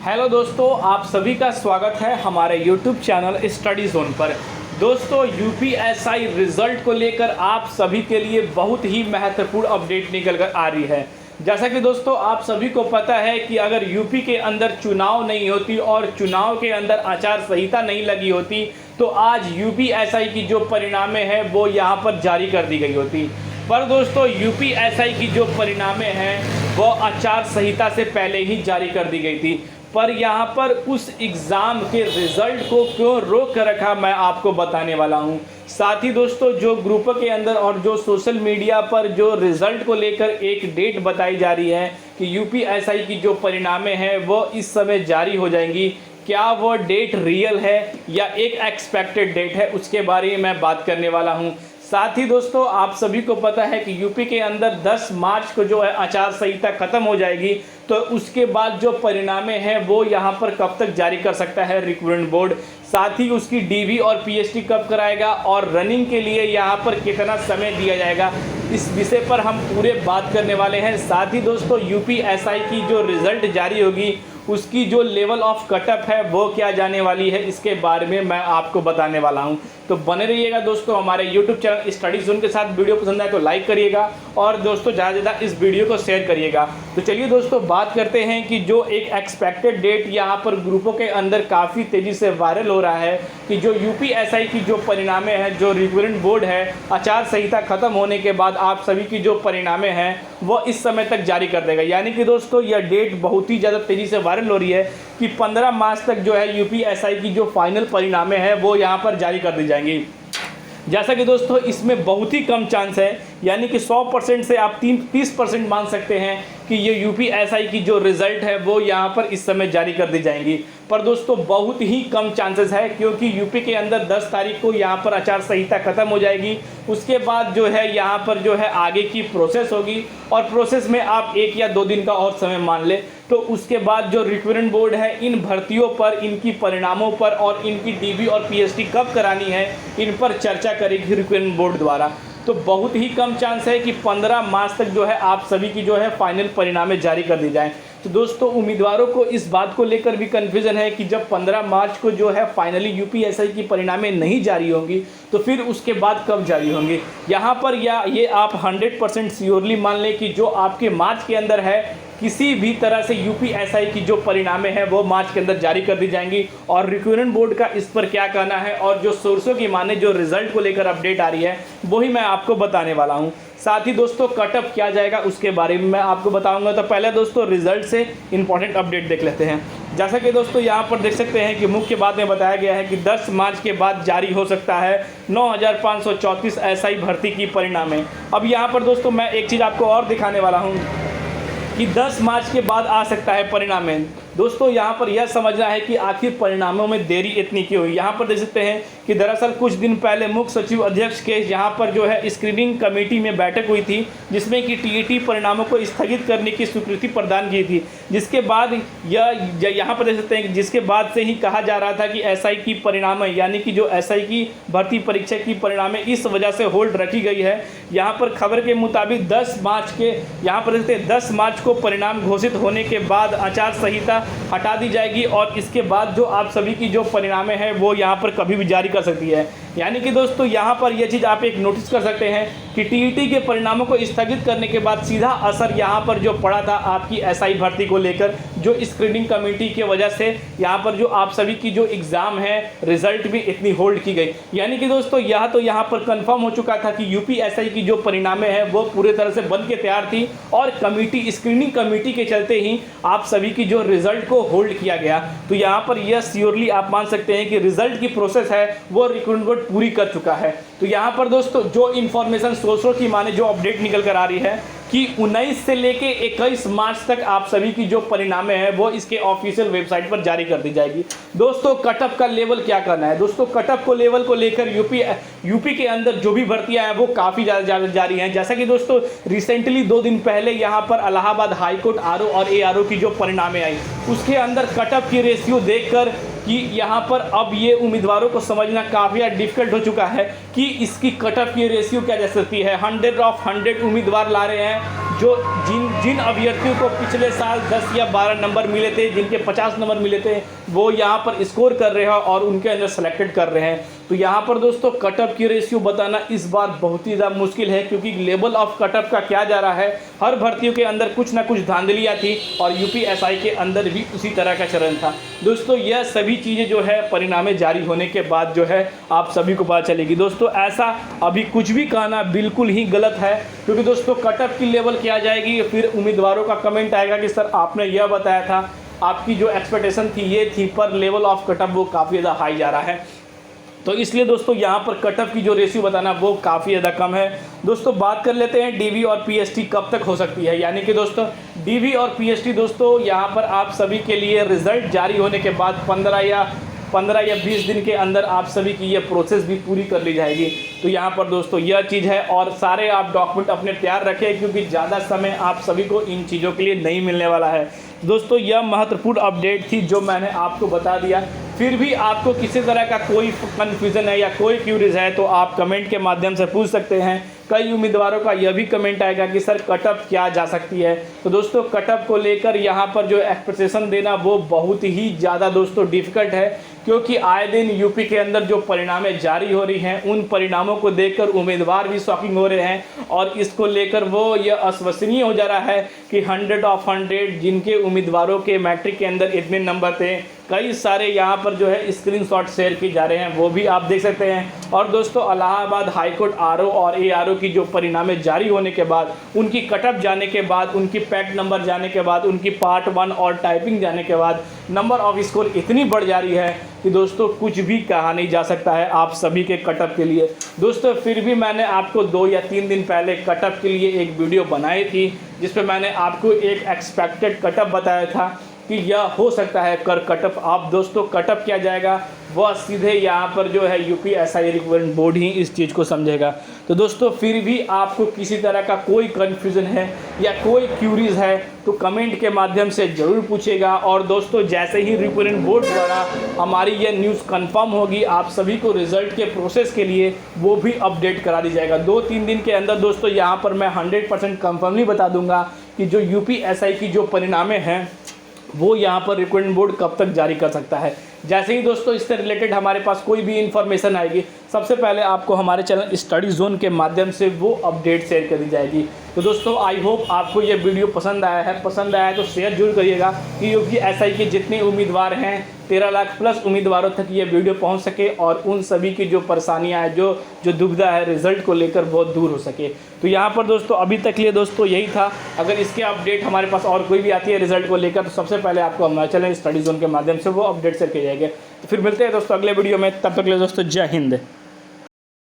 Hello दोस्तों, आप सभी का स्वागत है हमारे YouTube चैनल स्टडी जोन पर। दोस्तों, यूपीएसआई रिजल्ट को लेकर आप सभी के लिए बहुत ही महत्वपूर्ण अपडेट निकल कर आ रही है। जैसा कि दोस्तों आप सभी को पता है कि अगर यूपी के अंदर चुनाव नहीं होती और चुनाव के अंदर आचार संहिता नहीं लगी होती तो आज यूपीएसआई की जो परिणामें हैं वो यहाँ पर जारी कर दी गई होती। पर दोस्तों यूपीएसआई की जो परिणामें हैं वो आचार संहिता से पहले ही जारी कर दी गई थी। पर यहाँ पर उस एग्ज़ाम के रिज़ल्ट को क्यों रोक कर रखा मैं आपको बताने वाला हूँ। साथ ही दोस्तों जो ग्रुप के अंदर और जो सोशल मीडिया पर जो रिज़ल्ट को लेकर एक डेट बताई जा रही है कि यूपीएसआई की जो परिणामें हैं वो इस समय जारी हो जाएंगी, क्या वो डेट रियल है या एक एक्सपेक्टेड डेट है, उसके बारे में मैं बात करने वाला हूँ। साथ ही दोस्तों आप सभी को पता है कि यूपी के अंदर 10 मार्च को जो है आचार संहिता ख़त्म हो जाएगी, तो उसके बाद जो परिणामें हैं वो यहाँ पर कब तक जारी कर सकता है रिक्रूटमेंट बोर्ड। साथ ही उसकी डीवी और पीएचडी कब कराएगा और रनिंग के लिए यहाँ पर कितना समय दिया जाएगा, इस विषय पर हम पूरे बात करने वाले हैं। साथ ही दोस्तों यूपीएसआई की जो रिज़ल्ट जारी होगी उसकी जो लेवल ऑफ कटअप है वो क्या जाने वाली है, इसके बारे में मैं आपको बताने वाला हूं। तो बने रहिएगा दोस्तों हमारे YouTube चैनल स्टडी जोन के साथ। वीडियो पसंद आए तो लाइक करिएगा और दोस्तों ज़्यादा से ज़्यादा इस वीडियो को शेयर करिएगा। तो चलिए दोस्तों बात करते हैं कि जो एक एक्सपेक्टेड डेट यहाँ पर ग्रुपों के अंदर काफ़ी तेज़ी से वायरल हो रहा है कि जो यूपीएसआई की जो परिणामें हैं, जो रिक्रूटमेंट बोर्ड है आचार संहिता ख़त्म होने के बाद आप सभी की जो परिणामें हैं वो इस समय तक जारी कर देगा। यानी कि दोस्तों यह डेट बहुत ही ज़्यादा तेज़ी से वायरल हो रही है कि 15 मार्च तक जो है यूपीएसआई की जो फाइनल परिणामें हैं वो यहाँ पर जारी कर दी जाएंगी। जैसा कि दोस्तों इसमें बहुत ही कम चांस है, यानी कि 100% से आप 30% मान सकते हैं कि ये यूपीएसआई की जो रिज़ल्ट है वो यहाँ पर इस समय जारी कर दी जाएंगी। पर दोस्तों बहुत ही कम चांसेस है क्योंकि यूपी के अंदर 10 तारीख को यहाँ पर आचार संहिता ख़त्म हो जाएगी। उसके बाद जो है यहाँ पर जो है आगे की प्रोसेस होगी और प्रोसेस में आप 1 या 2 दिन का और समय मान लें तो उसके बाद जो रिक्रूटमेंट बोर्ड है इन भर्तियों पर, इनकी परिणामों पर और इनकी डीबी और पीएचडी कब करानी है इन पर चर्चा करेगी रिक्रूटमेंट बोर्ड द्वारा। तो बहुत ही कम चांस है कि 15 मार्च तक जो है आप सभी की जो है फाइनल परिणामें जारी कर दी जाएं। तो दोस्तों उम्मीदवारों को इस बात को लेकर भी कन्फ्यूज़न है कि जब 15 मार्च को जो है फाइनली यूपीएसआई की परिणामें नहीं जारी होंगी तो फिर उसके बाद कब जारी होंगी। यहाँ पर या ये आप 100% श्योरली मान लें कि जो आपके मार्च के अंदर है किसी भी तरह से यूपीएसआई की जो परिणामें हैं वो मार्च के अंदर जारी कर दी जाएंगी। और रिक्रूटमेंट बोर्ड का इस पर क्या कहना है और जो सोर्सों की माने जो रिजल्ट को लेकर अपडेट आ रही है वही मैं आपको बताने वाला हूं। साथ ही दोस्तों कटअप क्या जाएगा उसके बारे में मैं आपको बताऊंगा। तो पहले दोस्तों रिजल्ट से इंपॉर्टेंट अपडेट देख लेते हैं। जैसा कि दोस्तों यहाँ पर देख सकते हैं कि मुख्य बात में बताया गया है कि 10 मार्च के बाद जारी हो सकता है 9534 एसआई भर्ती की परिणामें। अब यहाँ पर दोस्तों मैं एक चीज़ आपको और दिखाने वाला हूँ कि 10 मार्च के बाद आ सकता है परिणामें। दोस्तों यहाँ पर यह समझना है कि आखिर परिणामों में देरी इतनी क्यों हुई। यहाँ पर देख सकते हैं कि दरअसल कुछ दिन पहले मुख्य सचिव अध्यक्ष के यहाँ पर जो है स्क्रीनिंग कमेटी में बैठक हुई थी जिसमें कि टीईटी परिणामों को स्थगित करने की स्वीकृति प्रदान की थी, जिसके बाद यहाँ पर देख सकते हैं कि जिसके बाद से ही कहा जा रहा था कि एसआई की परिणामें यानी कि जो एसआई की भर्ती परीक्षा की परिणामें इस वजह से होल्ड रखी गई है। यहाँ पर खबर के मुताबिक 10 मार्च के यहाँ पर देखते हैं 10 मार्च को परिणाम घोषित होने के बाद आचार संहिता हटा दी जाएगी और इसके बाद जो आप सभी की जो परिणामें हैं वो यहाँ पर कभी भी जारी कर सकती है। यानी कि दोस्तों यहाँ पर यह चीज़ आप एक नोटिस कर सकते हैं कि टीईटी के परिणामों को स्थगित करने के बाद सीधा असर यहाँ पर जो पड़ा था आपकी एसआई भर्ती को लेकर, जो स्क्रीनिंग कमेटी की वजह से यहाँ पर जो आप सभी की जो एग्ज़ाम है रिजल्ट भी इतनी होल्ड की गई। यानी कि दोस्तों यह तो यहाँ पर कंफर्म हो चुका था कि यूपीएसआई की जो परिणामें हैं वो पूरे तरह से बन के तैयार थी और कमेटी स्क्रीनिंग कमेटी के चलते ही आप सभी की जो रिजल्ट को होल्ड किया गया। तो यहाँ पर यह श्योरली आप मान सकते हैं कि रिजल्ट की प्रोसेस है वो रिक्रूटमेंट बोर्ड पूरी कर चुका है। तो यहाँ पर दोस्तों जो इन्फॉर्मेशन सोर्सों की माने जो अपडेट निकल कर आ रही है कि 19 से लेके 21 मार्च तक आप सभी की जो परिणामें हैं वो इसके ऑफिशियल वेबसाइट पर जारी कर दी जाएगी। दोस्तों कटअप का लेवल क्या करना है। दोस्तों कटअप को लेवल को लेकर यूपी के अंदर जो भी भर्तियां हैं वो काफ़ी ज़्यादा जारी हैं। जैसा कि दोस्तों रिसेंटली 2 दिन पहले यहाँ पर इलाहाबाद हाईकोर्ट आरओ और एआरओ की जो परिणामें आई उसके अंदर कटअप की रेशियो देखकर कि यहाँ पर अब ये उम्मीदवारों को समझना काफ़ी डिफिकल्ट हो चुका है कि इसकी कटअप की रेशियो क्या जा सकती है। 100 ऑफ 100 उम्मीदवार ला रहे हैं जो जिन अभ्यर्थियों को पिछले साल 10 या 12 नंबर मिले थे, जिनके 50 नंबर मिले थे, वो यहाँ पर स्कोर कर रहे हैं और उनके अंदर सेलेक्टेड कर रहे हैं। तो यहाँ पर दोस्तों कटअप की रेशियो बताना इस बार बहुत ही ज़्यादा मुश्किल है, क्योंकि लेवल ऑफ कटअप का क्या जा रहा है, हर भर्तियों के अंदर कुछ ना कुछ धांधलियाँ थी और यूपीएसआई के अंदर भी उसी तरह का चरण था। दोस्तों यह सभी चीज़ें जो है परिणाम जारी होने के बाद जो है आप सभी को पता चलेगी। दोस्तों ऐसा अभी कुछ भी कहना बिल्कुल ही गलत है, क्योंकि दोस्तों कटअप की लेवल क्या जाएगी, फिर उम्मीदवारों का कमेंट आएगा कि सर आपने यह बताया था, आपकी जो एक्सपेक्टेशन थी ये थी, पर लेवल ऑफ कटअप वो काफ़ी ज़्यादा हाई जा रहा है। तो इसलिए दोस्तों यहाँ पर कटअप की जो रेशियो बताना वो काफ़ी ज़्यादा कम है। दोस्तों बात कर लेते हैं डीवी और पीएसटी कब तक हो सकती है, यानी कि दोस्तों डीवी और पीएसटी दोस्तों यहाँ पर आप सभी के लिए रिजल्ट जारी होने के बाद 15 या 20 दिन के अंदर आप सभी की ये प्रोसेस भी पूरी कर ली जाएगी। तो यहाँ पर दोस्तों यह चीज़ है, और सारे आप डॉक्यूमेंट अपने तैयार रखें, क्योंकि ज़्यादा समय आप सभी को इन चीज़ों के लिए नहीं मिलने वाला है। दोस्तों यह महत्वपूर्ण अपडेट थी जो मैंने आपको बता दिया। फिर भी आपको किसी तरह का कोई कन्फ्यूज़न है या कोई क्यूरीज है तो आप कमेंट के माध्यम से पूछ सकते हैं। कई उम्मीदवारों का यह भी कमेंट आएगा कि सर कटअप क्या जा सकती है। तो दोस्तों कटअप को लेकर यहाँ पर जो एक्सपेक्टेशन देना वो बहुत ही ज़्यादा दोस्तों डिफ़िकल्ट है, क्योंकि आए दिन यूपी के अंदर जो परिणामें जारी हो रही हैं उन परिणामों को देखकर उम्मीदवार भी शॉकिंग हो रहे हैं, और इसको लेकर वो ये अविश्वसनीय हो जा रहा है कि 100 of 100 जिनके उम्मीदवारों के मैट्रिक के अंदर इतने नंबर थे, कई सारे यहाँ पर जो है स्क्रीनशॉट शेयर किए जा रहे हैं, वो भी आप देख सकते हैं। और दोस्तों इलाहाबाद हाईकोर्ट आरओ और एआरओ की जो परिणामें जारी होने के बाद, उनकी कटअप जाने के बाद, उनकी पैट नंबर जाने के बाद, उनकी पार्ट 1 और टाइपिंग जाने के बाद नंबर ऑफ स्कोर इतनी बढ़ जा रही है कि दोस्तों कुछ भी कहा नहीं जा सकता है आप सभी के कटअप के लिए। दोस्तों फिर भी मैंने आपको 2 या 3 दिन पहले कटअप के लिए एक वीडियो बनाई थी, जिस पे मैंने आपको एक एक्सपेक्टेड कटअप बताया था कि यह हो सकता है कर कटअप। आप दोस्तों कटअप किया जाएगा वह सीधे यहाँ पर जो है यूपीएसआई रिक्रूटमेंट बोर्ड ही इस चीज़ को समझेगा। तो दोस्तों फिर भी आपको किसी तरह का कोई कन्फ्यूज़न है या कोई क्यूरीज है तो कमेंट के माध्यम से ज़रूर पूछेगा। और दोस्तों जैसे ही रिक्रूटमेंट बोर्ड द्वारा हमारी यह न्यूज़ कंफर्म होगी, आप सभी को रिजल्ट के प्रोसेस के लिए वो भी अपडेट करा दी जाएगा। 2-3 दिन के अंदर दोस्तों यहाँ पर मैं 100% कंफर्मली बता दूंगा कि जो यूपीएसआई की जो परिणामें हैं वो यहाँ पर रिक्रूटमेंट बोर्ड कब तक जारी कर सकता है। जैसे ही दोस्तों इससे रिलेटेड हमारे पास कोई भी इन्फॉर्मेशन आएगी, सबसे पहले आपको हमारे चैनल स्टडी जोन के माध्यम से वो अपडेट शेयर कर दी जाएगी। तो दोस्तों आई होप आपको ये वीडियो पसंद आया है तो शेयर जरूर करिएगा, कि यूपीएसआई के जितने उम्मीदवार हैं 13 लाख प्लस उम्मीदवारों तक ये वीडियो पहुंच सके और उन सभी की जो परेशानियां हैं, जो दुविधा है रिजल्ट को लेकर बहुत दूर हो सके। तो यहाँ पर दोस्तों अभी तक लिए दोस्तों यही था। अगर इसके अपडेट हमारे पास और कोई भी आती है रिजल्ट को लेकर तो सबसे पहले आपको हमारे चैनल स्टडी जोन के माध्यम से वो अपडेट शेयर किए जाएंगे। तो फिर मिलते हैं दोस्तों अगले वीडियो में, तब तक के लिए दोस्तों जय हिंद।